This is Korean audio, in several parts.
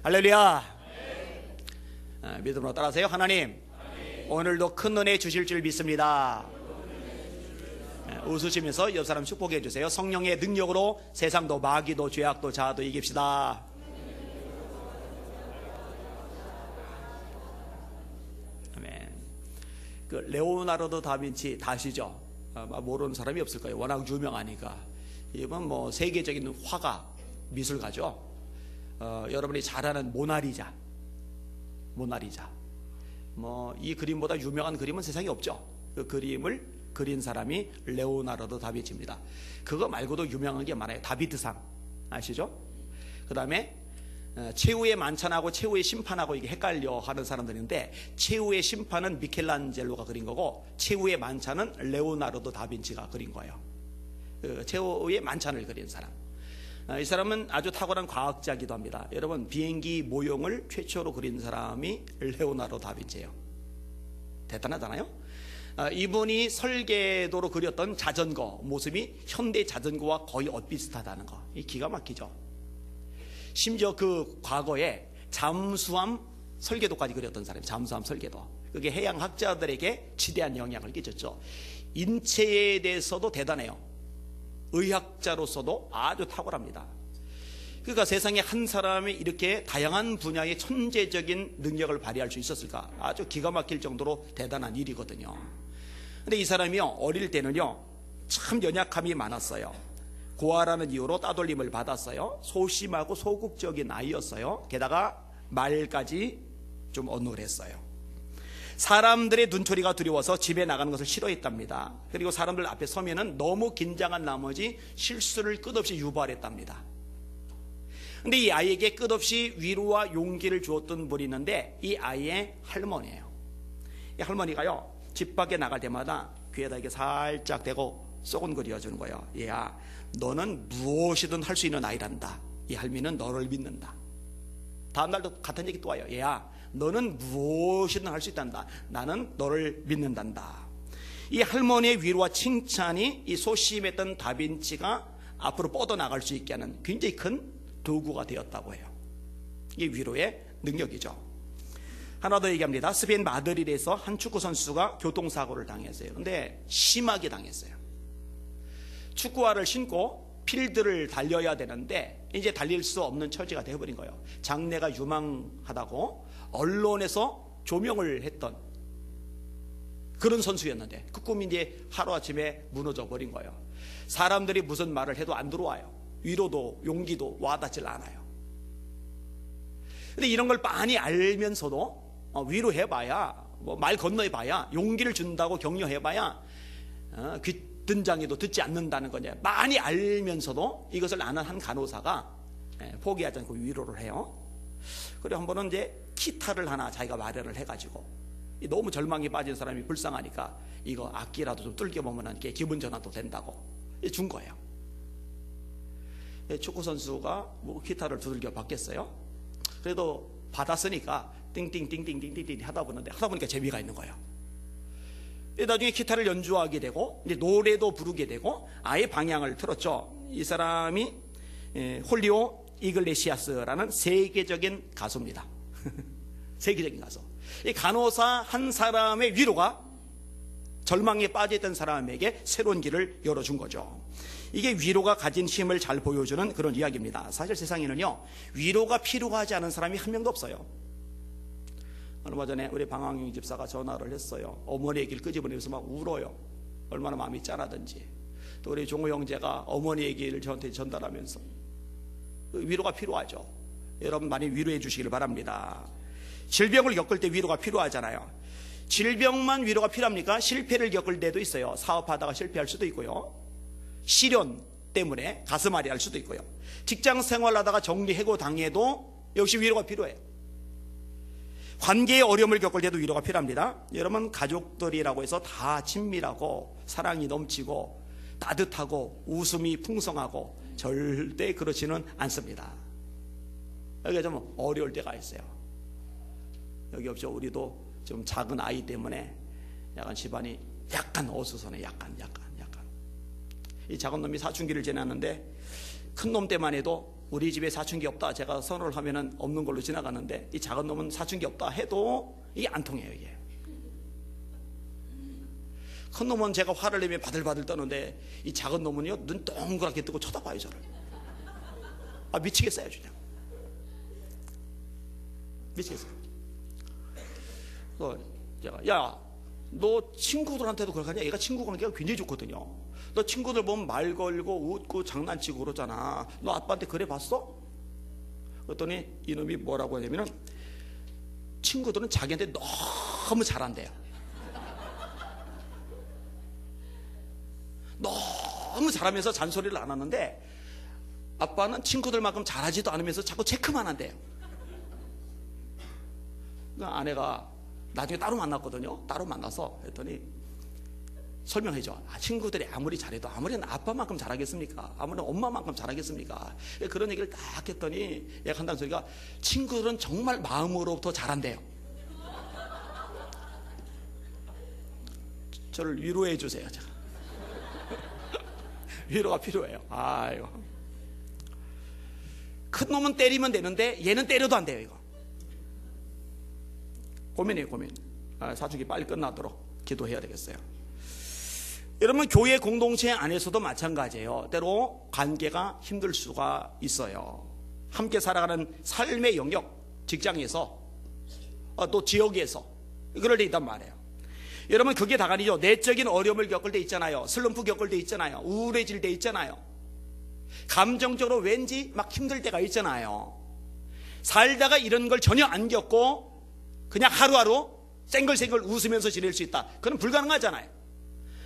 할렐루야. 믿음으로 따라하세요. 하나님, 오늘도 큰 은혜 주실 줄 믿습니다. 웃으시면서 옆 사람 축복해 주세요. 성령의 능력으로 세상도 마귀도 죄악도 자아도 이깁시다. 아멘. 그 레오나르도 다빈치 다 아시죠? 아마 모르는 사람이 없을 거예요. 워낙 유명하니까. 이번 뭐 세계적인 화가, 미술가죠. 여러분이 잘 아는 모나리자. 뭐 이 그림보다 유명한 그림은 세상에 없죠. 그 그림을 그린 사람이 레오나르도 다빈치입니다. 그거 말고도 유명한 게 많아요. 다비드상 아시죠? 그 다음에 최후의 만찬하고 최후의 심판하고 이게 헷갈려 하는 사람들인데, 최후의 심판은 미켈란젤로가 그린 거고 최후의 만찬은 레오나르도 다빈치가 그린 거예요. 그 최후의 만찬을 그린 사람. 이 사람은 아주 탁월한 과학자이기도 합니다. 여러분, 비행기 모형을 최초로 그린 사람이 레오나르도 다빈치예요. 대단하잖아요. 이분이 설계도로 그렸던 자전거 모습이 현대 자전거와 거의 엇비슷하다는 거, 이 기가 막히죠. 심지어 그 과거에 잠수함 설계도까지 그렸던 사람이, 잠수함 설계도. 그게 해양학자들에게 지대한 영향을 끼쳤죠. 인체에 대해서도 대단해요. 의학자로서도 아주 탁월합니다. 그러니까 세상에 한 사람이 이렇게 다양한 분야의 천재적인 능력을 발휘할 수 있었을까? 아주 기가 막힐 정도로 대단한 일이거든요. 근데 이 사람이요, 어릴 때는요 참 연약함이 많았어요. 고아라는 이유로 따돌림을 받았어요. 소심하고 소극적인 아이였어요. 게다가 말까지 좀 어눌했어요. 사람들의 눈초리가 두려워서 집에 나가는 것을 싫어했답니다. 그리고 사람들 앞에 서면은 너무 긴장한 나머지 실수를 끝없이 유발했답니다. 근데 이 아이에게 끝없이 위로와 용기를 주었던 분이 있는데, 이 아이의 할머니예요. 이 할머니가요, 집 밖에 나갈 때마다 귀에다 이렇게 살짝 대고 쏙은 그려주는 거예요. 얘야, 너는 무엇이든 할 수 있는 아이란다. 이 할미는 너를 믿는다. 다음날도 같은 얘기 또 와요. 얘야, 너는 무엇이든 할 수 있단다. 나는 너를 믿는단다. 이 할머니의 위로와 칭찬이 이 소심했던 다빈치가 앞으로 뻗어나갈 수 있게 하는 굉장히 큰 도구가 되었다고 해요. 이게 위로의 능력이죠. 하나 더 얘기합니다. 스페인 마드리드에서 한 축구 선수가 교통사고를 당했어요. 근데 심하게 당했어요. 축구화를 신고 필드를 달려야 되는데 이제 달릴 수 없는 처지가 되어버린 거예요. 장래가 유망하다고 언론에서 조명을 했던 그런 선수였는데 그 꿈이 이제 하루아침에 무너져 버린 거예요. 사람들이 무슨 말을 해도 안 들어와요. 위로도 용기도 와닿질 않아요. 근데 이런 걸 많이 알면서도 위로해봐야, 뭐 말 건너해봐야, 용기를 준다고 격려해봐야 귓등장에도 듣지 않는다는 거냐. 많이 알면서도 이것을 아는 한 간호사가 포기하지 않고 위로를 해요. 그리고 한 번은 이제 기타를 하나 자기가 마련을 해가지고, 너무 절망에 빠진 사람이 불쌍하니까 이거 악기라도 좀 뚫겨보면 기분 전환도 된다고 준 거예요. 축구선수가 뭐 기타를 두들겨 받겠어요? 그래도 받았으니까 띵띵띵띵띵띵 하다 보니까 재미가 있는 거예요. 나중에 기타를 연주하게 되고 이제 노래도 부르게 되고 아예 방향을 틀었죠. 이 사람이 홀리오 이글레시아스라는 세계적인 가수입니다. 세계적인 가수. 이 간호사 한 사람의 위로가 절망에 빠져있던 사람에게 새로운 길을 열어준 거죠. 이게 위로가 가진 힘을 잘 보여주는 그런 이야기입니다. 사실 세상에는요, 위로가 필요하지 않은 사람이 한 명도 없어요. 얼마 전에 우리 방황용 집사가 전화를 했어요. 어머니 얘기를 끄집어내면서 막 울어요. 얼마나 마음이 짠하든지. 또 우리 종호 형제가 어머니 얘기를 저한테 전달하면서 위로가 필요하죠. 여러분 많이 위로해 주시길 바랍니다. 질병을 겪을 때 위로가 필요하잖아요. 질병만 위로가 필요합니까? 실패를 겪을 때도 있어요. 사업하다가 실패할 수도 있고요. 시련 때문에 가슴앓이 할 수도 있고요. 직장 생활하다가 정리해고 당해도 역시 위로가 필요해요. 관계의 어려움을 겪을 때도 위로가 필요합니다. 여러분, 가족들이라고 해서 다 친밀하고 사랑이 넘치고 따뜻하고 웃음이 풍성하고 절대 그렇지는 않습니다. 여기가 좀 어려울 때가 있어요. 여기 없죠. 우리도 좀 작은 아이 때문에 약간 집안이 약간 어수선해. 약간. 이 작은 놈이 사춘기를 지났는데 큰 놈 때만 해도 우리 집에 사춘기 없다 제가 선언을 하면은 없는 걸로 지나가는데, 이 작은 놈은 사춘기 없다 해도 이게 안 통해요. 이게 큰 놈은 제가 화를 내면 바들바들 떠는데, 이 작은 놈은요 눈 동그랗게 뜨고 쳐다봐요 저를. 미치겠어요 그냥. 미치겠어요. 그래서 제가, 야, 너 친구들한테도 그렇게 하냐? 얘가 친구 관계가 굉장히 좋거든요. 너 친구들 보면 말 걸고 웃고 장난치고 그러잖아. 너 아빠한테 그래 봤어? 그랬더니 이놈이 뭐라고 하냐면은, 친구들은 자기한테 너무 잘한대요. 너무 잘하면서 잔소리를 안 하는데, 아빠는 친구들만큼 잘하지도 않으면서 자꾸 체크만 한대요. 그러니까 아내가 나중에 따로 만났거든요. 따로 만나서 했더니 설명해줘. 친구들이 아무리 잘해도 아무리 아빠만큼 잘하겠습니까? 아무리 엄마만큼 잘하겠습니까? 그런 얘기를 딱 했더니 얘가 한다는 소리가, 친구들은 정말 마음으로부터 잘한대요. 저를 위로해 주세요. 위로가 필요해요. 아유. 큰 놈은 때리면 되는데 얘는 때려도 안 돼요. 이거 고민이에요, 고민. 사춘기 빨리 끝나도록 기도해야 되겠어요. 여러분, 교회 공동체 안에서도 마찬가지예요. 때로 관계가 힘들 수가 있어요. 함께 살아가는 삶의 영역, 직장에서 또 지역에서 그럴 때 있단 말이에요. 여러분, 그게 다가 아니죠. 내적인 어려움을 겪을 때 있잖아요. 슬럼프 겪을 때 있잖아요. 우울해질 때 있잖아요. 감정적으로 왠지 막 힘들 때가 있잖아요. 살다가 이런 걸 전혀 안 겪고 그냥 하루하루 쌩글쌩글 웃으면서 지낼 수 있다. 그건 불가능하잖아요.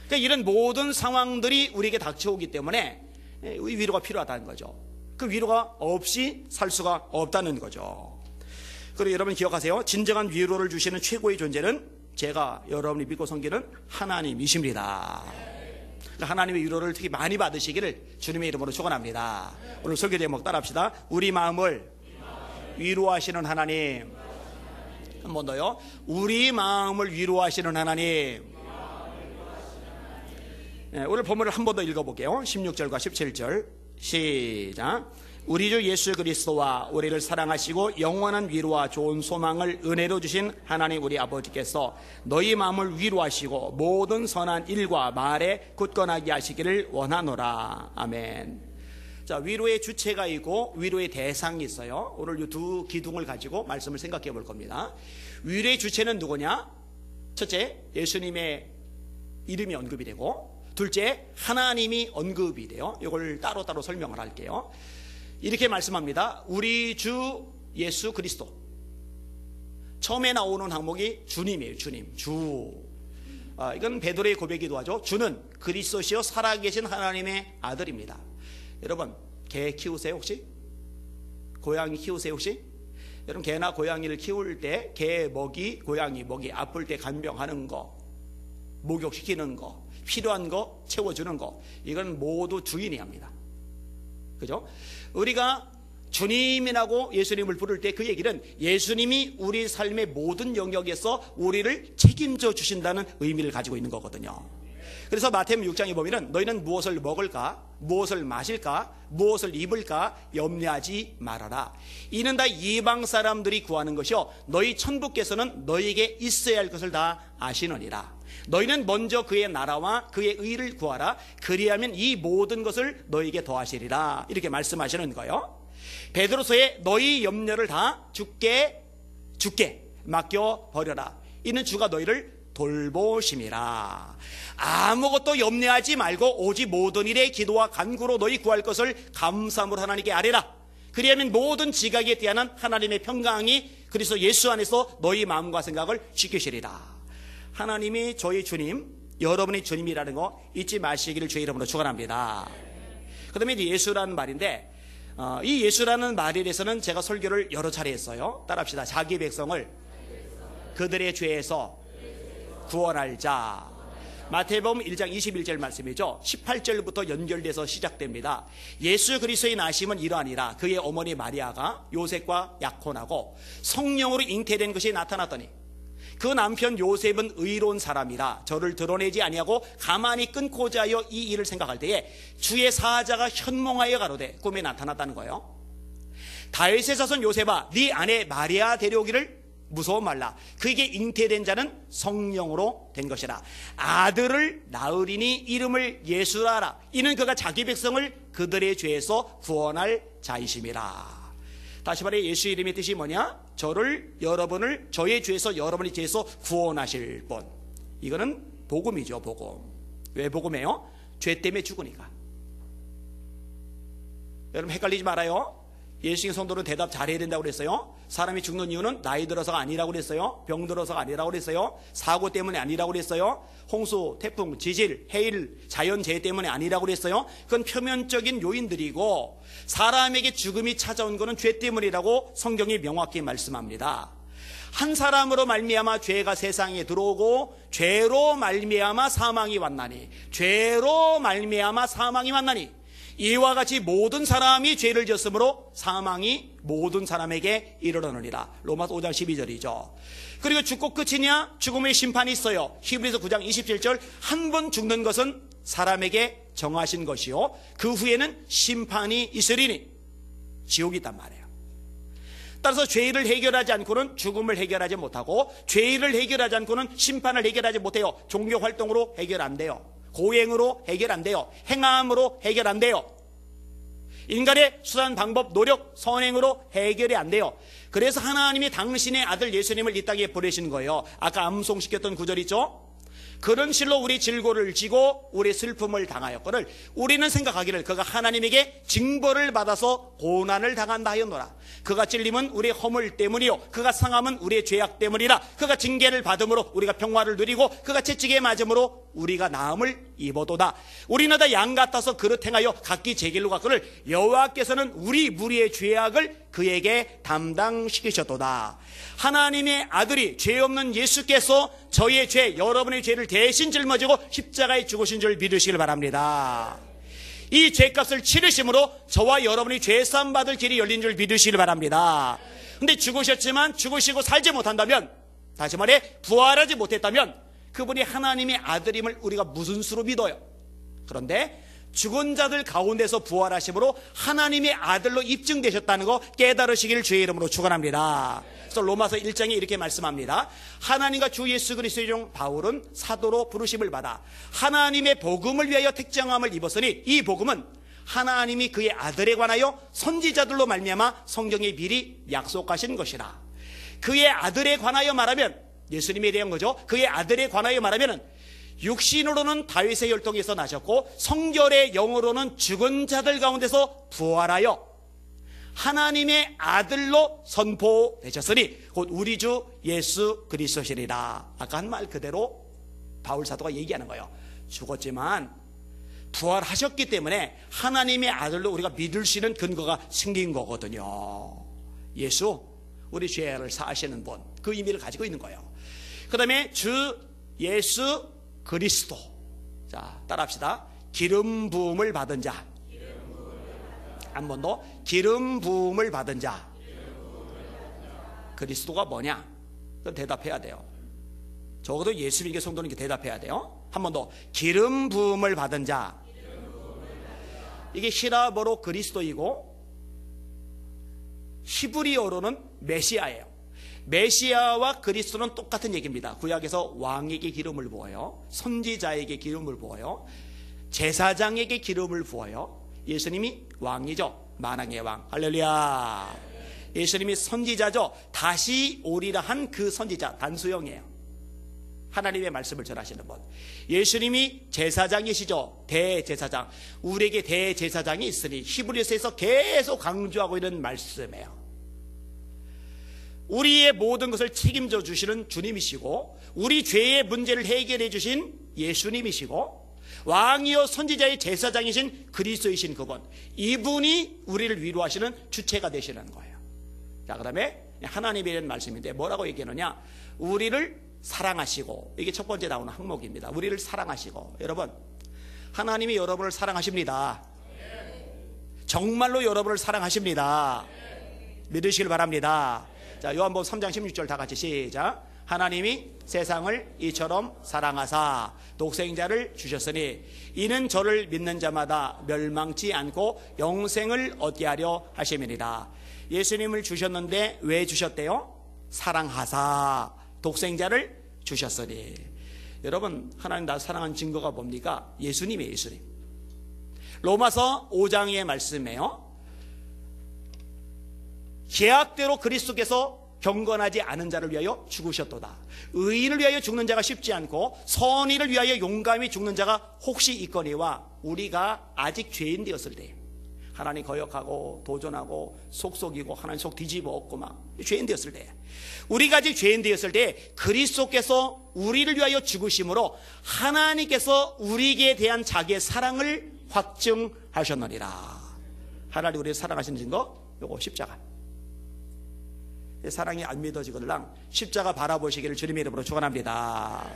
그러니까 이런 모든 상황들이 우리에게 닥쳐오기 때문에 위로가 필요하다는 거죠. 그 위로가 없이 살 수가 없다는 거죠. 그리고 여러분 기억하세요. 진정한 위로를 주시는 최고의 존재는 제가 여러분이 믿고 섬기는 하나님이십니다. 하나님의 위로를 특히 많이 받으시기를 주님의 이름으로 축원합니다. 오늘 설교 제목 따라합시다. 우리 마음을 위로하시는 하나님. 한 번 더요. 우리 마음을 위로하시는 하나님. 오늘 본문을 한 번 더 읽어볼게요. 16절과 17절 시작. 우리 주 예수 그리스도와 우리를 사랑하시고 영원한 위로와 좋은 소망을 은혜로 주신 하나님 우리 아버지께서 너희 마음을 위로하시고 모든 선한 일과 말에 굳건하게 하시기를 원하노라. 아멘. 자, 위로의 주체가 있고 위로의 대상이 있어요. 오늘 이 두 기둥을 가지고 말씀을 생각해 볼 겁니다. 위로의 주체는 누구냐? 첫째, 예수님의 이름이 언급이 되고, 둘째, 하나님이 언급이 돼요. 이걸 따로따로 설명을 할게요. 이렇게 말씀합니다. 우리 주 예수 그리스도. 처음에 나오는 항목이 주님이에요. 주님, 주. 이건 베드로의 고백이기도 하죠. 주는 그리스도시요 살아계신 하나님의 아들입니다. 여러분, 개 키우세요 혹시? 고양이 키우세요 혹시? 여러분, 개나 고양이를 키울 때 개 먹이, 고양이 먹이, 아플 때 간병하는 거, 목욕시키는 거, 필요한 거 채워주는 거, 이건 모두 주인이 합니다. 그죠? 우리가 주님이라고 예수님을 부를 때 그 얘기는 예수님이 우리 삶의 모든 영역에서 우리를 책임져 주신다는 의미를 가지고 있는 거거든요. 그래서 마태복음 6장에 보면은 너희는 무엇을 먹을까, 무엇을 마실까, 무엇을 입을까 염려하지 말아라. 이는 다 이방 사람들이 구하는 것이요 너희 천부께서는 너희에게 있어야 할 것을 다 아시느니라. 너희는 먼저 그의 나라와 그의 의를 구하라. 그리하면 이 모든 것을 너희에게 더하시리라. 이렇게 말씀하시는 거예요. 베드로서에 너희 염려를 다 주께 맡겨버려라. 이는 주가 너희를 돌보심이라. 아무것도 염려하지 말고 오직 모든 일에 기도와 간구로 너희 구할 것을 감사함으로 하나님께 아뢰라. 그리하면 모든 지각에 대한 하나님의 평강이 그리스도 예수 안에서 너희 마음과 생각을 지키시리라. 하나님이 저희 주님, 여러분이 주님이라는 거 잊지 마시기를 주의 이름으로 축원합니다. 그 다음에 예수라는 말인데, 이 예수라는 말에 대해서는 제가 설교를 여러 차례 했어요. 따라합시다. 자기 백성을 그들의 죄에서 구원할 자. 마태복음 1장 21절 말씀이죠. 18절부터 연결돼서 시작됩니다. 예수 그리스도의 나심은 이러하니라. 그의 어머니 마리아가 요셉과 약혼하고 성령으로 잉태된 것이 나타났더니 그 남편 요셉은 의로운 사람이라 저를 드러내지 아니하고 가만히 끊고자 하여 이 일을 생각할 때에 주의 사자가 현몽하여 가로되 꿈에 나타났다는 거예요. 다윗의 자손 요셉아, 네 아내 마리아 데려오기를 무서워 말라. 그에게 잉태된 자는 성령으로 된 것이라. 아들을 낳으리니 이름을 예수라 하라. 이는 그가 자기 백성을 그들의 죄에서 구원할 자이심이라. 다시 말해 예수 이름의 뜻이 뭐냐? 여러분을 저의 죄에서, 여러분의 죄에서 구원하실 분. 이거는 복음이죠, 복음. 왜 복음이에요? 죄 때문에 죽으니까. 여러분 헷갈리지 말아요. 예수님의 성도는 대답 잘해야 된다고 그랬어요. 사람이 죽는 이유는 나이 들어서가 아니라고 그랬어요. 병 들어서가 아니라고 그랬어요. 사고 때문에 아니라고 그랬어요. 홍수, 태풍, 지질, 해일, 자연재해 때문에 아니라고 그랬어요. 그건 표면적인 요인들이고 사람에게 죽음이 찾아온 것은 죄 때문이라고 성경이 명확히 말씀합니다. 한 사람으로 말미암아 죄가 세상에 들어오고 죄로 말미암아 사망이 왔나니, 죄로 말미암아 사망이 왔나니, 이와 같이 모든 사람이 죄를 지었으므로 사망이 모든 사람에게 이르러느니라. 로마서 5장 12절이죠. 그리고 죽고 끝이냐? 죽음의 심판이 있어요. 히브리서 9장 27절, 한 번 죽는 것은 사람에게 정하신 것이요 그 후에는 심판이 있으리니, 지옥이 있단 말이에요. 따라서 죄를 해결하지 않고는 죽음을 해결하지 못하고, 죄를 해결하지 않고는 심판을 해결하지 못해요. 종교활동으로 해결 안 돼요. 고행으로 해결 안 돼요. 행함으로 해결 안 돼요. 인간의 수단, 방법, 노력, 선행으로 해결이 안 돼요. 그래서 하나님이 당신의 아들 예수님을 이 땅에 보내신 거예요. 아까 암송시켰던 구절 있죠? 그런 실로 우리 질고를 지고 우리 슬픔을 당하였거늘 우리는 생각하기를 그가 하나님에게 징벌을 받아서 고난을 당한다 하였노라. 그가 찔림은 우리의 허물 때문이요 그가 상함은 우리의 죄악 때문이라. 그가 징계를 받음으로 우리가 평화를 누리고 그가 채찍에 맞음으로 우리가 나음을 입어도다. 우리는 다 양 같아서 그릇 행하여 각기 제 길로 갔거늘 여호와께서는 우리 무리의 죄악을 그에게 담당시키셨도다. 하나님의 아들이 죄 없는 예수께서 저의 죄, 여러분의 죄를 대신 짊어지고 십자가에 죽으신 줄 믿으시길 바랍니다. 이 죄값을 치르심으로 저와 여러분이 죄싸움 받을 길이 열린 줄 믿으시길 바랍니다. 근데 죽으셨지만 죽으시고 살지 못한다면, 다시 말해 부활하지 못했다면 그분이 하나님의 아들임을 우리가 무슨 수로 믿어요? 그런데 죽은 자들 가운데서 부활하심으로 하나님의 아들로 입증되셨다는 거 깨달으시길 주의 이름으로 축원합니다. 그래서 로마서 1장에 이렇게 말씀합니다. 하나님과 주 예수 그리스도의 종 바울은 사도로 부르심을 받아 하나님의 복음을 위하여 택정함을 입었으니, 이 복음은 하나님이 그의 아들에 관하여 선지자들로 말미암아 성경에 미리 약속하신 것이라. 그의 아들에 관하여 말하면, 예수님에 대한 거죠. 그의 아들에 관하여 말하면 육신으로는 다윗의 혈통에서 나셨고 성결의 영으로는 죽은 자들 가운데서 부활하여 하나님의 아들로 선포되셨으니 곧 우리 주 예수 그리스도시리라. 아까 한 말 그대로 바울 사도가 얘기하는 거예요. 죽었지만 부활하셨기 때문에 하나님의 아들로 우리가 믿을 수 있는 근거가 생긴 거거든요. 예수, 우리 죄를 사하시는 분, 그 의미를 가지고 있는 거예요. 그 다음에 주 예수 그리스도. 자, 따라합시다. 기름 부음을 받은 자. 한 번 더. 기름 부음을 받은 자. 그리스도가 뭐냐? 그건 대답해야 돼요. 적어도 예수 믿는 성도는 대답해야 돼요. 한 번 더. 기름 부음을 받은 자. 이게 히라보로 그리스도이고 히브리어로는 메시아예요. 메시아와 그리스도는 똑같은 얘기입니다. 구약에서 왕에게 기름을 부어요. 선지자에게 기름을 부어요. 제사장에게 기름을 부어요. 예수님이 왕이죠. 만왕의 왕. 할렐루야. 예수님이 선지자죠. 다시 오리라 한 그 선지자, 단수형이에요. 하나님의 말씀을 전하시는 분. 예수님이 제사장이시죠. 대제사장. 우리에게 대제사장이 있으니 히브리서에서 계속 강조하고 있는 말씀이에요. 우리의 모든 것을 책임져 주시는 주님이시고 우리 죄의 문제를 해결해 주신 예수님이시고 왕이요 선지자의 제사장이신 그리스도이신 그분, 이분이 우리를 위로하시는 주체가 되시는 거예요. 자, 그 다음에 하나님에 대한 말씀인데 뭐라고 얘기하느냐? 우리를 사랑하시고, 이게 첫 번째 나오는 항목입니다. 우리를 사랑하시고. 여러분, 하나님이 여러분을 사랑하십니다. 정말로 여러분을 사랑하십니다. 믿으시길 바랍니다. 자, 요한복음 3장 16절 다 같이 시작. 하나님이 세상을 이처럼 사랑하사 독생자를 주셨으니 이는 저를 믿는 자마다 멸망치 않고 영생을 얻게 하려 하심이니라. 예수님을 주셨는데 왜 주셨대요? 사랑하사 독생자를 주셨으니. 여러분, 하나님 나 사랑한 증거가 뭡니까? 예수님이에요. 예수님. 로마서 5장의 말씀이에요. 계약대로 그리스도께서 경건하지 않은 자를 위하여 죽으셨도다. 의인을 위하여 죽는 자가 쉽지 않고 선의를 위하여 용감히 죽는 자가 혹시 있거니와, 우리가 아직 죄인 되었을 때, 하나님 거역하고 도전하고 속속이고 하나님 속 뒤집어 엎고 막 죄인 되었을 때, 우리가 아직 죄인 되었을 때 그리스도께서 우리를 위하여 죽으심으로 하나님께서 우리에게 대한 자기의 사랑을 확증하셨느니라. 하나님 우리를 사랑하시는 증거, 요거 십자가. 사랑이 안 믿어지거들랑 십자가 바라보시기를 주님의 이름으로 축원합니다.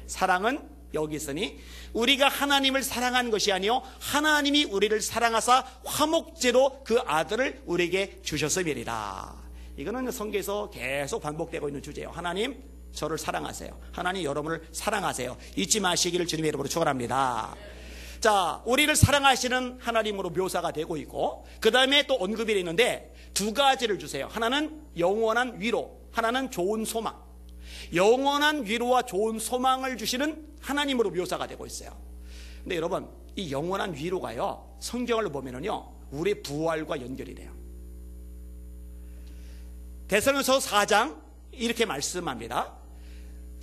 사랑은 여기 있으니 우리가 하나님을 사랑한 것이 아니요 하나님이 우리를 사랑하사 화목제로 그 아들을 우리에게 주셨음이니라. 이거는 성경에서 계속 반복되고 있는 주제예요. 하나님 저를 사랑하세요. 하나님 여러분을 사랑하세요. 잊지 마시기를 주님의 이름으로 축원합니다. 자, 우리를 사랑하시는 하나님으로 묘사가 되고 있고, 그 다음에 또 언급이 되어 있는데 두 가지를 주세요. 하나는 영원한 위로, 하나는 좋은 소망. 영원한 위로와 좋은 소망을 주시는 하나님으로 묘사가 되고 있어요. 근데 여러분, 이 영원한 위로가요, 성경을 보면은요 우리의 부활과 연결이 돼요. 데살로니가서 4장 이렇게 말씀합니다.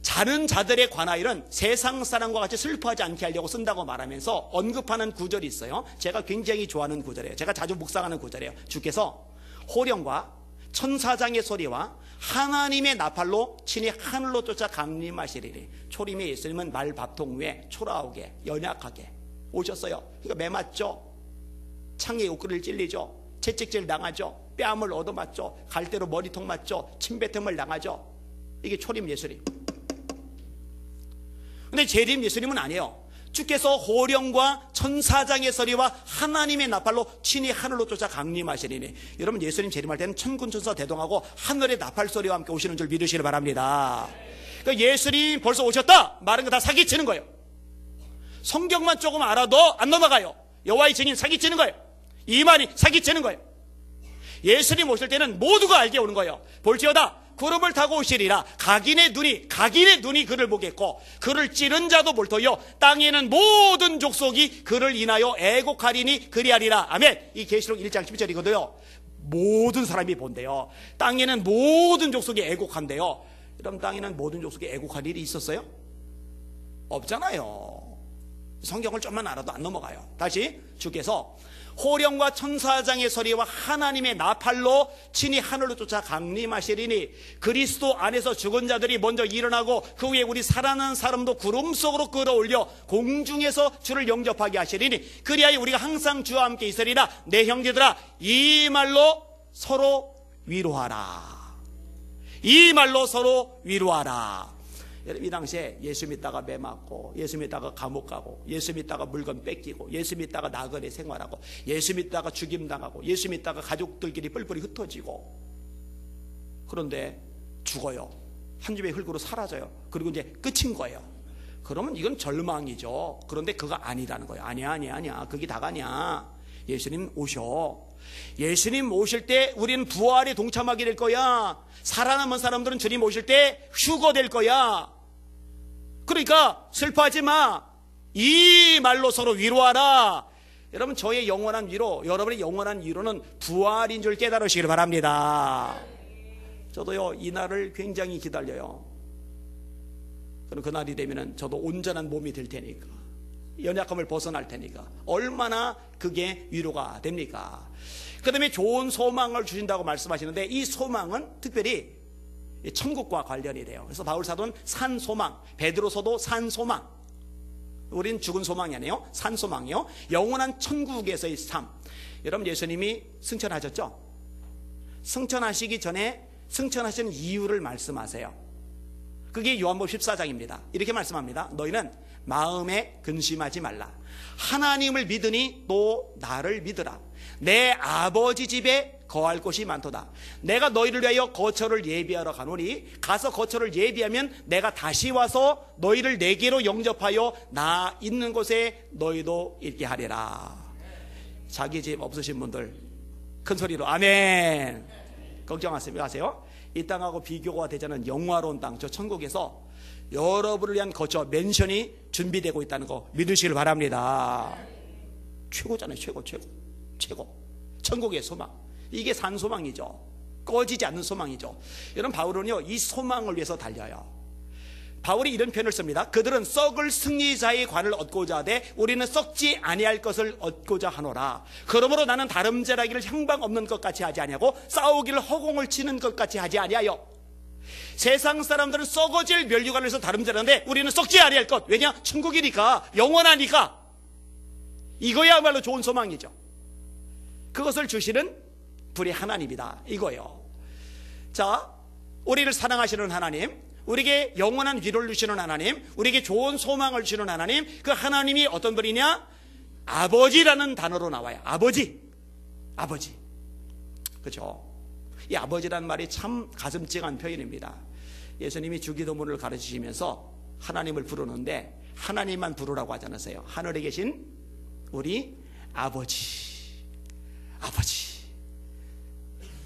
자는 자들에 관하여는 세상 사람과 같이 슬퍼하지 않게 하려고 쓴다고 말하면서 언급하는 구절이 있어요. 제가 굉장히 좋아하는 구절이에요. 제가 자주 묵상하는 구절이에요. 주께서 호령과 천사장의 소리와 하나님의 나팔로 친히 하늘로 쫓아 강림하시리니. 초림의 예수님은 말밥통 위에 초라하게 연약하게 오셨어요. 그러니까 매맞죠. 창에 옷구리를 찔리죠. 채찍질 당하죠. 뺨을 얻어맞죠. 갈대로 머리통 맞죠. 침뱉음을 당하죠. 이게 초림 예수님. 근데 재림 예수님은 아니에요. 주께서 호령과 천사장의 소리와 하나님의 나팔로 친히 하늘로 쫓아 강림하시리니. 여러분, 예수님 재림할 때는 천군 천사 대동하고 하늘의 나팔 소리와 함께 오시는 줄 믿으시길 바랍니다. 그러니까 예수님 벌써 오셨다 말은 거 다 사기치는 거예요. 성경만 조금 알아도 안 넘어가요. 여호와의 증인 사기치는 거예요. 이 말이 사기치는 거예요. 예수님 오실 때는 모두가 알게 오는 거예요. 볼지어다 구름을 타고 오시리라. 각인의 눈이 그를 보겠고 그를 찌른 자도 볼터요 땅에는 모든 족속이 그를 인하여 애곡하리니 그리하리라. 아멘. 이 계시록 1장 10절이거든요. 모든 사람이 본대요. 땅에는 모든 족속이 애곡한대요. 그럼 땅에는 모든 족속이 애곡할 일이 있었어요? 없잖아요. 성경을 좀만 알아도 안 넘어가요. 다시, 주께서 호령과 천사장의 소리와 하나님의 나팔로 친히 하늘로 쫓아 강림하시리니. 그리스도 안에서 죽은 자들이 먼저 일어나고 그 후에 우리 살아난 사람도 구름 속으로 끌어올려 공중에서 주를 영접하게 하시리니. 그리하여 우리가 항상 주와 함께 있으리라. 내 형제들아, 이 말로 서로 위로하라. 이 말로 서로 위로하라. 이 당시에 예수 믿다가 매 맞고, 예수 믿다가 감옥 가고, 예수 믿다가 물건 뺏기고, 예수 믿다가 나그네 생활하고, 예수 믿다가 죽임당하고, 예수 믿다가 가족들끼리 뿔뿔이 흩어지고, 그런데 죽어요. 한 줌의 흙으로 사라져요. 그리고 이제 끝인 거예요. 그러면 이건 절망이죠. 그런데 그거 아니라는 거예요. 아니야. 그게 다가 아니야. 예수님 오셔. 예수님 오실 때 우리는 부활에 동참하게 될 거야. 살아남은 사람들은 주님 오실 때 휴거될 거야. 그러니까 슬퍼하지 마. 이 말로 서로 위로하라. 여러분, 저의 영원한 위로, 여러분의 영원한 위로는 부활인 줄 깨달으시길 바랍니다. 저도요, 이 날을 굉장히 기다려요. 그럼 그날이 되면은 저도 온전한 몸이 될 테니까, 연약함을 벗어날 테니까 얼마나 그게 위로가 됩니까? 그 다음에 좋은 소망을 주신다고 말씀하시는데, 이 소망은 특별히 천국과 관련이 돼요. 그래서 바울 사도는 산소망, 베드로서도 산소망. 우린 죽은 소망이 아니에요. 산소망이요. 영원한 천국에서의 삶. 여러분, 예수님이 승천하셨죠? 승천하시기 전에 승천하신 이유를 말씀하세요. 그게 요한복음 14장입니다. 이렇게 말씀합니다. 너희는 마음에 근심하지 말라. 하나님을 믿으니 또 나를 믿으라. 내 아버지 집에 거할 곳이 많도다. 내가 너희를 위하여 거처를 예비하러 가노니, 가서 거처를 예비하면 내가 다시 와서 너희를 내게로 영접하여 나 있는 곳에 너희도 있게 하리라. 자기 집 없으신 분들, 큰 소리로 아멘. 걱정 마세요. 이 땅하고 비교가 되지 않은 영화로운 땅, 저 천국에서 여러분을 위한 거처 맨션이 준비되고 있다는 거 믿으시길 바랍니다. 최고잖아요. 최고. 천국의 소망. 이게 산 소망이죠. 꺼지지 않는 소망이죠. 여러분, 바울은요 이 소망을 위해서 달려요. 바울이 이런 표현을 씁니다. 그들은 썩을 승리자의 관을 얻고자 하되 우리는 썩지 아니할 것을 얻고자 하노라. 그러므로 나는 다름질하기를 향방 없는 것 같이 하지 아니하고 싸우기를 허공을 치는 것 같이 하지 아니하여. 세상 사람들은 썩어질 면류관을 해서 다름질하는데 우리는 썩지 아니할 것. 왜냐? 천국이니까, 영원하니까. 이거야말로 좋은 소망이죠. 그것을 주시는 불의 하나님이다, 이거예요. 자, 우리를 사랑하시는 하나님, 우리에게 영원한 위로를 주시는 하나님, 우리에게 좋은 소망을 주시는 하나님, 그 하나님이 어떤 분이냐? 아버지라는 단어로 나와요. 아버지. 그렇죠? 이 아버지라는 말이 참 가슴 찡한 표현입니다. 예수님이 주기도문을 가르치시면서 하나님을 부르는데 하나님만 부르라고 하지 않았어요. 하늘에 계신 우리 아버지.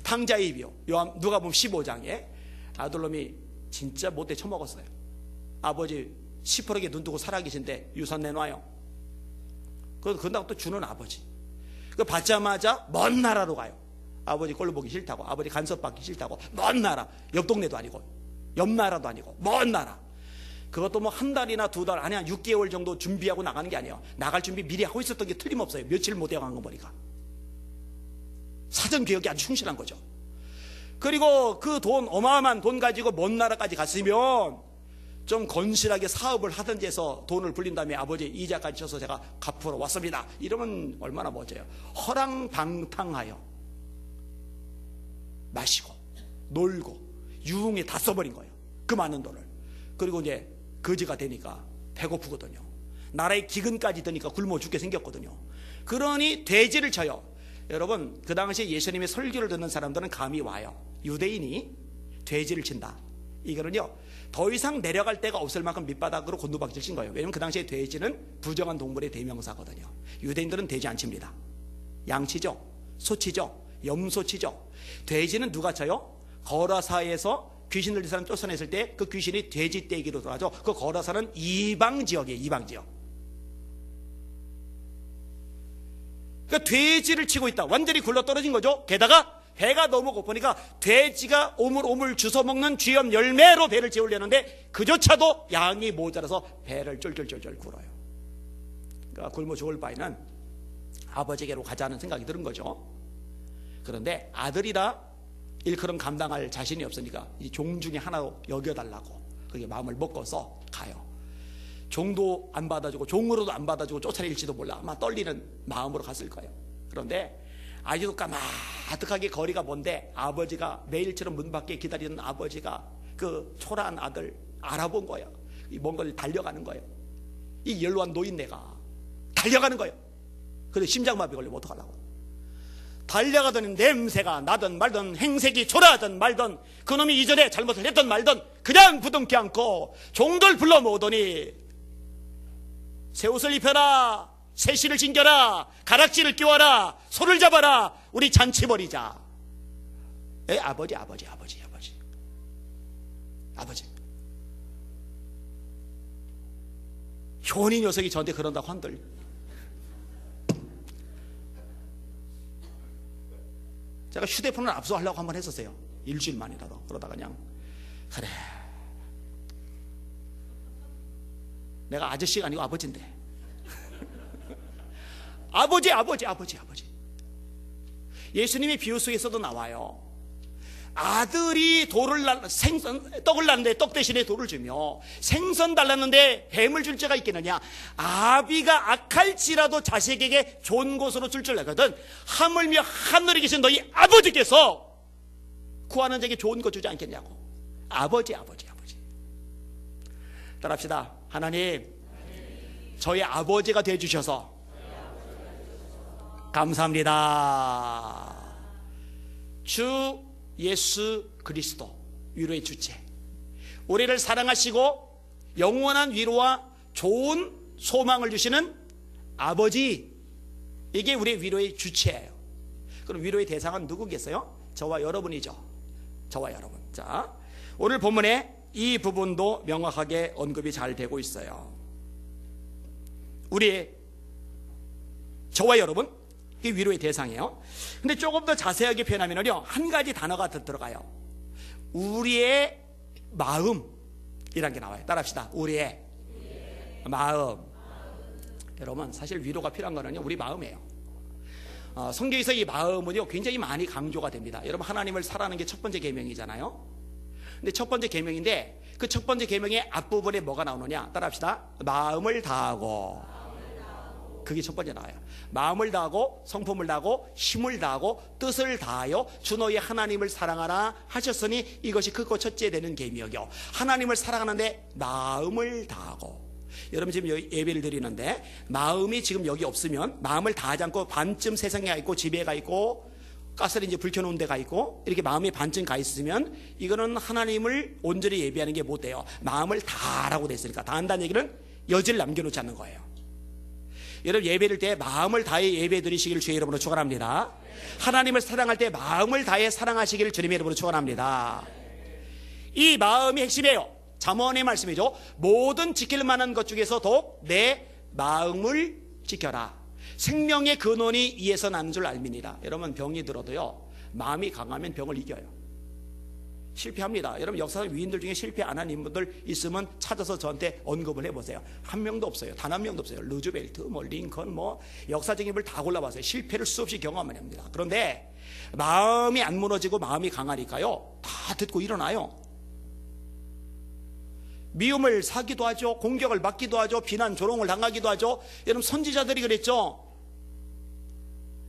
탕자의 비유, 누가복음 15장에 아들놈이 진짜 못돼 처먹었어요. 아버지 시퍼렇게 눈 뜨고 살아계신데 유산 내놔요. 그런다고 또 주는 아버지. 그 받자마자 먼 나라로 가요. 아버지 꼴로 보기 싫다고, 아버지 간섭받기 싫다고, 먼 나라, 옆 동네도 아니고 옆 나라도 아니고 먼 나라. 그것도 뭐 한 달이나 두 달, 아니 한 6개월 정도 준비하고 나가는 게 아니에요. 나갈 준비 미리 하고 있었던 게 틀림없어요. 며칠 못해 간 거 보니까. 사전 계획이 아주 충실한 거죠. 그리고 그 돈, 어마어마한 돈 가지고 먼 나라까지 갔으면 좀 건실하게 사업을 하든지 해서 돈을 불린 다음에 아버지 이자까지 쳐서 제가 갚으러 왔습니다, 이러면 얼마나 멋져요. 허랑방탕하여 마시고 놀고 유흥에 다 써버린 거예요, 그 많은 돈을. 그리고 이제 거지가 되니까 배고프거든요. 나라의 기근까지 드니까 굶어 죽게 생겼거든요. 그러니 돼지를 쳐요. 여러분, 그 당시에 예수님의 설교를 듣는 사람들은 감이 와요. 유대인이 돼지를 친다, 이거는요 더 이상 내려갈 데가 없을 만큼 밑바닥으로 곤두박질 친 거예요. 왜냐하면 그 당시에 돼지는 부정한 동물의 대명사거든요. 유대인들은 돼지 안 칩니다. 양치죠, 소치죠, 염소치죠. 돼지는 누가 쳐요? 거라사에서 귀신을 들린 사람 쫓아냈을 때 그 귀신이 돼지 떼기로 들어가죠. 그 거라사는 이방지역이에요. 이방지역. 그러니까 돼지를 치고 있다. 완전히 굴러떨어진 거죠. 게다가 배가 너무 고프니까 돼지가 오물오물 주워먹는 쥐염 열매로 배를 채우려는데 그조차도 양이 모자라서 배를 쫄쫄쫄쫄 굴어요. 그러니까 굶어 죽을 바에는 아버지에게로 가자는 생각이 드는 거죠. 그런데 아들이라 일컬음 감당할 자신이 없으니까 이 종 중에 하나로 여겨달라고 그게 마음을 먹고서 가요. 종도 안 받아주고 종으로도 안 받아주고 쫓아낼지도 몰라. 아마 떨리는 마음으로 갔을 거예요. 그런데 아직도 까마득하게 거리가 먼데 아버지가 매일처럼 문 밖에 기다리는 아버지가 그 초라한 아들 알아본 거예요. 먼 걸 달려가는 거예요. 이 연로한 노인네가 달려가는 거예요. 그래서 심장마비 걸리면 어떡하려고. 달려가더니 냄새가 나든 말든 행색이 초라하든 말든 그놈이 이전에 잘못을 했든 말든 그냥 부둥켜 안고 종들 불러 모으더니 새 옷을 입혀라, 새실을 챙겨라, 가락지를 끼워라, 소를 잡아라, 우리 잔치 벌이자. 아버지. 효니 녀석이 저한테 그런다고 한들 제가 휴대폰을 압수하려고 한번 했었어요. 일주일만이라도. 그러다가 그냥 그래, 내가 아저씨가 아니고 아버지인데 아버지. 예수님의 비유 속에서도 나와요. 아들이 떡을 낳는데 떡 대신에 돌을 주며 생선 달랐는데 뱀을 줄 자가 있겠느냐. 아비가 악할지라도 자식에게 좋은 곳으로 줄 줄 알거든 하물며 하늘에 계신 너희 아버지께서 구하는 자에게 좋은 것 주지 않겠냐고. 아버지. 따라합시다. 하나님, 저희 아버지가 되어주셔서 감사합니다. 주 예수 그리스도, 위로의 주체, 우리를 사랑하시고 영원한 위로와 좋은 소망을 주시는 아버지, 이게 우리의 위로의 주체예요. 그럼 위로의 대상은 누구겠어요? 저와 여러분이죠. 저와 여러분. 자, 오늘 본문에 이 부분도 명확하게 언급이 잘 되고 있어요. 우리의 저와 여러분, 이게 위로의 대상이에요. 근데 조금 더 자세하게 표현하면요, 한 가지 단어가 더 들어가요. 우리의 마음이란 게 나와요. 따라합시다. 우리의 마음. 여러분, 사실 위로가 필요한 거는요, 우리 마음이에요. 성경에서 이 마음은요, 굉장히 많이 강조가 됩니다. 여러분, 하나님을 사랑하는 게 첫 번째 계명이잖아요. 근데 첫 번째 계명인데 그 첫 번째 계명의 앞부분에 뭐가 나오느냐? 따라합시다. 마음을 다하고. 그게 첫 번째 나와요. 마음을 다하고, 성품을 다하고, 힘을 다하고, 뜻을 다하여 주 너희 하나님을 사랑하라 하셨으니 이것이 크고 첫째 되는 계명이요. 하나님을 사랑하는데 마음을 다하고. 여러분 지금 여기 예배를 드리는데 마음이 지금 여기 없으면, 마음을 다하지 않고 반쯤 세상에 가 있고 집에 가 있고 가스레인지 불 켜놓은 데가 있고 이렇게 마음이 반쯤 가 있으면 이거는 하나님을 온전히 예배하는 게 못 돼요. 마음을 다하라고 됐으니까. 다한다는 얘기는 여지를 남겨놓지 않는 거예요. 여러분 예배를 때 마음을 다해 예배 드리시기를 주의 이름으로 축원합니다. 하나님을 사랑할 때 마음을 다해 사랑하시기를 주님의 이름으로 축원합니다. 이 마음이 핵심이에요. 잠언의 말씀이죠. 모든 지킬 만한 것 중에서도 내 마음을 지켜라. 생명의 근원이 이에서 나는 줄 알미니라. 여러분 병이 들어도요, 마음이 강하면 병을 이겨요. 실패합니다. 여러분 역사상 위인들 중에 실패 안 한 인물들 있으면 찾아서 저한테 언급을 해보세요. 한 명도 없어요. 단 한 명도 없어요. 루즈벨트, 링컨, 역사적인 인물 다 골라봤어요. 실패를 수없이 경험을 합니다. 그런데 마음이 안 무너지고 마음이 강하니까요, 다 듣고 일어나요. 미움을 사기도 하죠. 공격을 받기도 하죠. 비난 조롱을 당하기도 하죠. 여러분 선지자들이 그랬죠.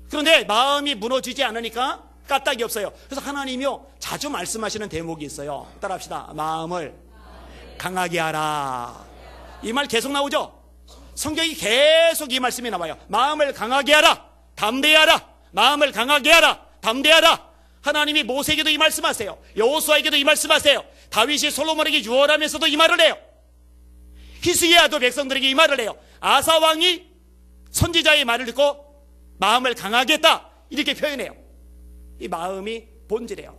그런데 마음이 무너지지 않으니까 까딱이 없어요. 그래서 하나님이요 자주 말씀하시는 대목이 있어요. 따라합시다. 마음을 강하게 하라. 이 말 계속 나오죠. 성경이 계속 이 말씀이 나와요. 마음을 강하게 하라. 담대하라. 마음을 강하게 하라. 담대하라. 하나님이 모세에게도 이 말씀하세요. 여호수아에게도 이 말씀하세요. 다윗이 솔로몬에게 유언하면서도 이 말을 해요. 히스기야도 백성들에게 이 말을 해요. 아사 왕이 선지자의 말을 듣고 마음을 강하게 했다 이렇게 표현해요. 이 마음이 본질이에요.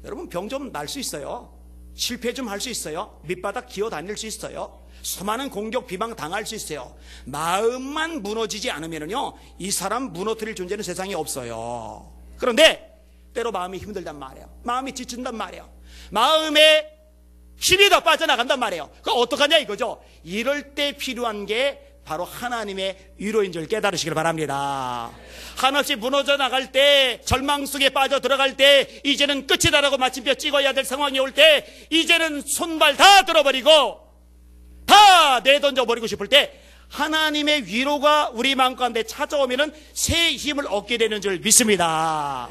여러분 병 좀 날 수 있어요. 실패 좀 할 수 있어요. 밑바닥 기어 다닐 수 있어요. 수많은 공격 비방 당할 수 있어요. 마음만 무너지지 않으면요 이 사람 무너뜨릴 존재는 세상에 없어요. 그런데 때로 마음이 힘들단 말이에요. 마음이 지친단 말이에요. 마음에 힘이 다 빠져나간단 말이에요. 그럼 어떡하냐 이거죠. 이럴 때 필요한 게 바로 하나님의 위로인 줄 깨달으시길 바랍니다. 한없이 무너져 나갈 때, 절망 속에 빠져 들어갈 때, 이제는 끝이다라고 마침표 찍어야 될 상황이 올 때, 이제는 손발 다 들어버리고 다 내던져 버리고 싶을 때 하나님의 위로가 우리 마음 가운데 찾아오면은 새 힘을 얻게 되는 줄 믿습니다.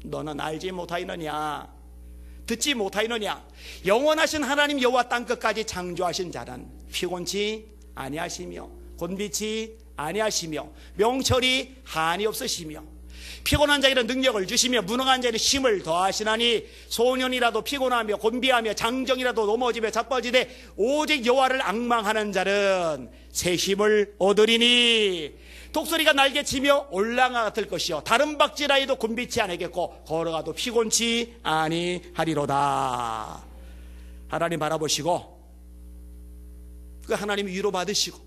너는 알지 못하이느냐, 듣지 못하이느냐, 영원하신 하나님 여호와 땅끝까지 창조하신 자는 피곤치 아니하시며 곤비치 아니하시며 명철이 한이 없으시며 피곤한 자에게는 능력을 주시며 무능한 자에게는 힘을 더하시나니 소년이라도 피곤하며 곤비하며 장정이라도 넘어지며 자빠지되 오직 여호와를 앙망하는 자는 새 힘을 얻으리니 독수리가 날개치며 올라가 같을 것이요 다른 박쥐라이도 곤비치 아니겠고 걸어가도 피곤치 아니하리로다. 하나님 바라보시고 그 하나님 위로 받으시고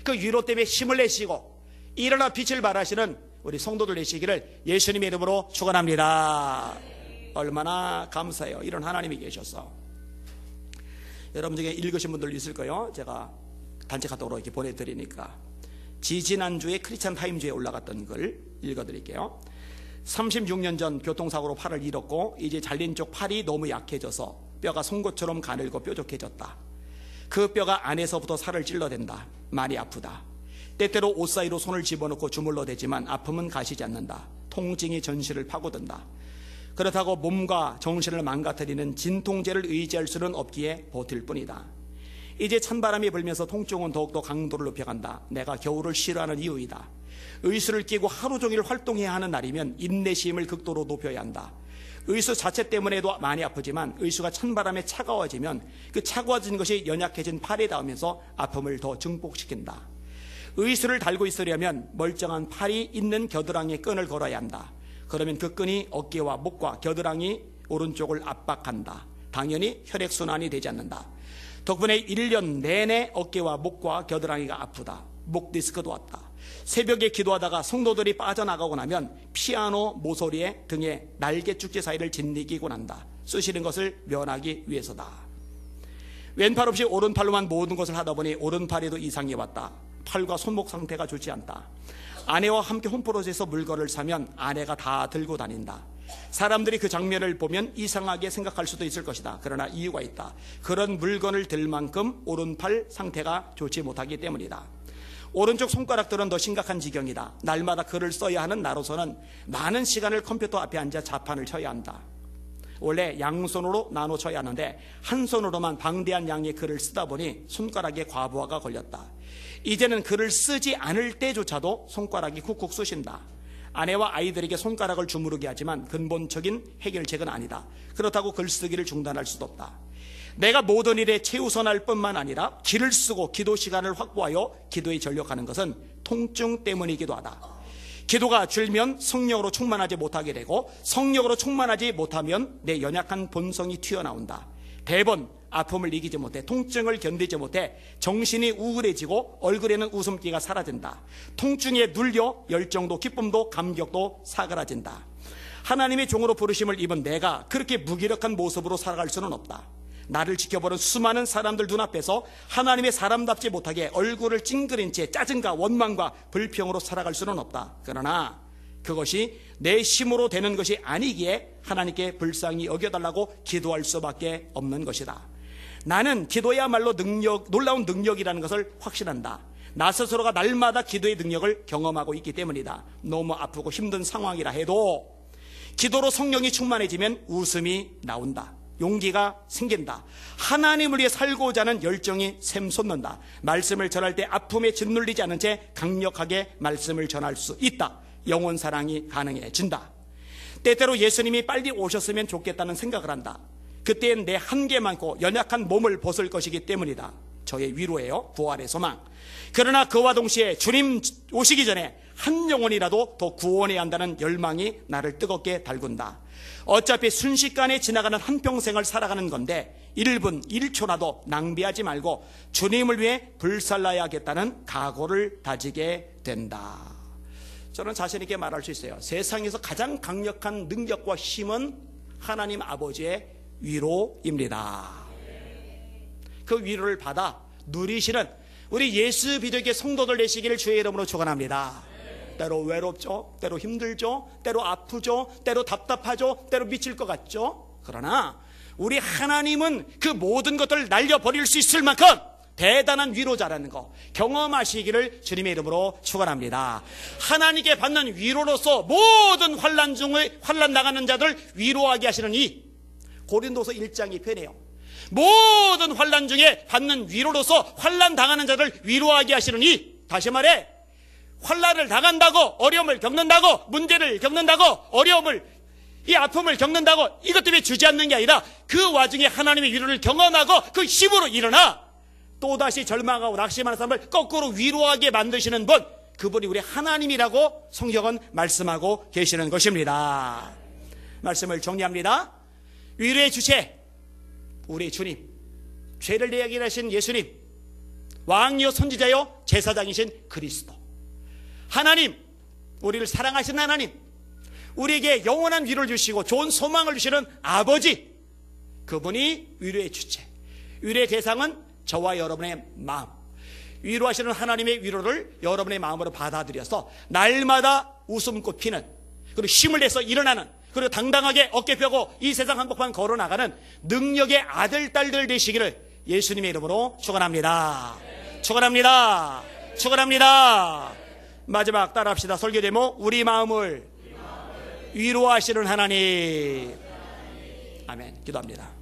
그 위로 때문에 힘을 내시고 일어나 빛을 발하시는 우리 성도들 되시기를 예수님의 이름으로 축원합니다. 얼마나 감사해요. 이런 하나님이 계셔서. 여러분 중에 읽으신 분들 있을 거예요. 제가 단체 카톡으로 이렇게 보내드리니까. 지지난주에 크리스찬 타임즈에 올라갔던 글 읽어드릴게요. 36년 전 교통사고로 팔을 잃었고 이제 잘린 쪽 팔이 너무 약해져서 뼈가 송곳처럼 가늘고 뾰족해졌다. 그 뼈가 안에서부터 살을 찔러댄다. 많이 아프다. 때때로 옷 사이로 손을 집어넣고 주물러대지만 아픔은 가시지 않는다. 통증이 전신을 파고든다. 그렇다고 몸과 정신을 망가뜨리는 진통제를 의지할 수는 없기에 버틸 뿐이다. 이제 찬바람이 불면서 통증은 더욱더 강도를 높여간다. 내가 겨울을 싫어하는 이유이다. 의수를 끼고 하루 종일 활동해야 하는 날이면 인내심을 극도로 높여야 한다. 의수 자체 때문에도 많이 아프지만 의수가 찬바람에 차가워지면 그 차가워진 것이 연약해진 팔에 닿으면서 아픔을 더 증폭시킨다. 의수를 달고 있으려면 멀쩡한 팔이 있는 겨드랑이에 끈을 걸어야 한다. 그러면 그 끈이 어깨와 목과 겨드랑이 오른쪽을 압박한다. 당연히 혈액순환이 되지 않는다. 덕분에 1년 내내 어깨와 목과 겨드랑이가 아프다. 목 디스크도 왔다. 새벽에 기도하다가 성도들이 빠져나가고 나면 피아노 모서리에 등에 날개 축지 사이를 짓이기고 난다. 쑤시는 것을 면하기 위해서다. 왼팔 없이 오른팔로만 모든 것을 하다 보니 오른팔에도 이상이 왔다. 팔과 손목 상태가 좋지 않다. 아내와 함께 홈프로지에서 물건을 사면 아내가 다 들고 다닌다. 사람들이 그 장면을 보면 이상하게 생각할 수도 있을 것이다. 그러나 이유가 있다. 그런 물건을 들 만큼 오른팔 상태가 좋지 못하기 때문이다. 오른쪽 손가락들은 더 심각한 지경이다. 날마다 글을 써야 하는 나로서는 많은 시간을 컴퓨터 앞에 앉아 자판을 쳐야 한다. 원래 양손으로 나눠 쳐야 하는데 한 손으로만 방대한 양의 글을 쓰다 보니 손가락에 과부하가 걸렸다. 이제는 글을 쓰지 않을 때조차도 손가락이 쿡쿡 쑤신다. 아내와 아이들에게 손가락을 주무르게 하지만 근본적인 해결책은 아니다. 그렇다고 글쓰기를 중단할 수도 없다. 내가 모든 일에 최우선할 뿐만 아니라 길을 쓰고 기도 시간을 확보하여 기도에 전력하는 것은 통증 때문이기도 하다. 기도가 줄면 성령으로 충만하지 못하게 되고 성령으로 충만하지 못하면 내 연약한 본성이 튀어나온다. 대번 아픔을 이기지 못해 통증을 견디지 못해 정신이 우울해지고 얼굴에는 웃음기가 사라진다. 통증에 눌려 열정도 기쁨도 감격도 사그라진다. 하나님의 종으로 부르심을 입은 내가 그렇게 무기력한 모습으로 살아갈 수는 없다. 나를 지켜보는 수많은 사람들 눈앞에서 하나님의 사람답지 못하게 얼굴을 찡그린 채 짜증과 원망과 불평으로 살아갈 수는 없다. 그러나 그것이 내 힘으로 되는 것이 아니기에 하나님께 불쌍히 여겨달라고 기도할 수밖에 없는 것이다. 나는 기도야말로 놀라운 능력이라는 것을 확신한다. 나 스스로가 날마다 기도의 능력을 경험하고 있기 때문이다. 너무 아프고 힘든 상황이라 해도 기도로 성령이 충만해지면 웃음이 나온다. 용기가 생긴다. 하나님을 위해 살고자 하는 열정이 샘솟는다. 말씀을 전할 때 아픔에 짓눌리지 않은 채 강력하게 말씀을 전할 수 있다. 영혼 사랑이 가능해진다. 때때로 예수님이 빨리 오셨으면 좋겠다는 생각을 한다. 그때엔 내 한계 많고 연약한 몸을 벗을 것이기 때문이다. 저의 위로예요. 부활의 소망. 그러나 그와 동시에 주님 오시기 전에 한 영혼이라도 더 구원해야 한다는 열망이 나를 뜨겁게 달군다. 어차피 순식간에 지나가는 한평생을 살아가는 건데 1분 1초라도 낭비하지 말고 주님을 위해 불살라야겠다는 각오를 다지게 된다. 저는 자신 있게 말할 수 있어요. 세상에서 가장 강력한 능력과 힘은 하나님 아버지의 위로입니다. 그 위로를 받아 누리시는 우리 예수 비둘기 성도들 되시기를 주의 이름으로 축원합니다. 때로 외롭죠, 때로 힘들죠, 때로 아프죠, 때로 답답하죠, 때로 미칠 것 같죠. 그러나 우리 하나님은 그 모든 것들을 날려버릴 수 있을 만큼 대단한 위로자라는 거 경험하시기를 주님의 이름으로 축원합니다. 하나님께 받는 위로로서 모든 환난 중에 환난 나가는 자들 위로하게 하시는 이 고린도서 1장 2편이에요. 모든 환난 중에 받는 위로로서 환난 당하는 자들 위로하게 하시는 이, 다시 말해 환난을 당한다고, 어려움을 겪는다고, 문제를 겪는다고, 어려움을, 이 아픔을 겪는다고 이것 때문에 주지 않는 게 아니라 그 와중에 하나님의 위로를 경험하고 그 힘으로 일어나 또다시 절망하고 낙심하는 사람을 거꾸로 위로하게 만드시는 분, 그분이 우리 하나님이라고 성경은 말씀하고 계시는 것입니다. 말씀을 정리합니다. 위로의 주체 우리 주님, 죄를 대하신 예수님, 왕이요 선지자요 제사장이신 그리스도, 하나님, 우리를 사랑하시는 하나님, 우리에게 영원한 위로를 주시고 좋은 소망을 주시는 아버지, 그분이 위로의 주체, 위로의 대상은 저와 여러분의 마음. 위로하시는 하나님의 위로를 여러분의 마음으로 받아들여서 날마다 웃음꽃 피는, 그리고 힘을 내서 일어나는, 그리고 당당하게 어깨 펴고 이 세상 한복판 걸어나가는 능력의 아들, 딸들 되시기를 예수님의 이름으로 축원합니다. 축원합니다. 축원합니다. 마지막 따라합시다. 설교 제목, 우리 마음을 위로하시는 하나님. 아멘. 기도합니다.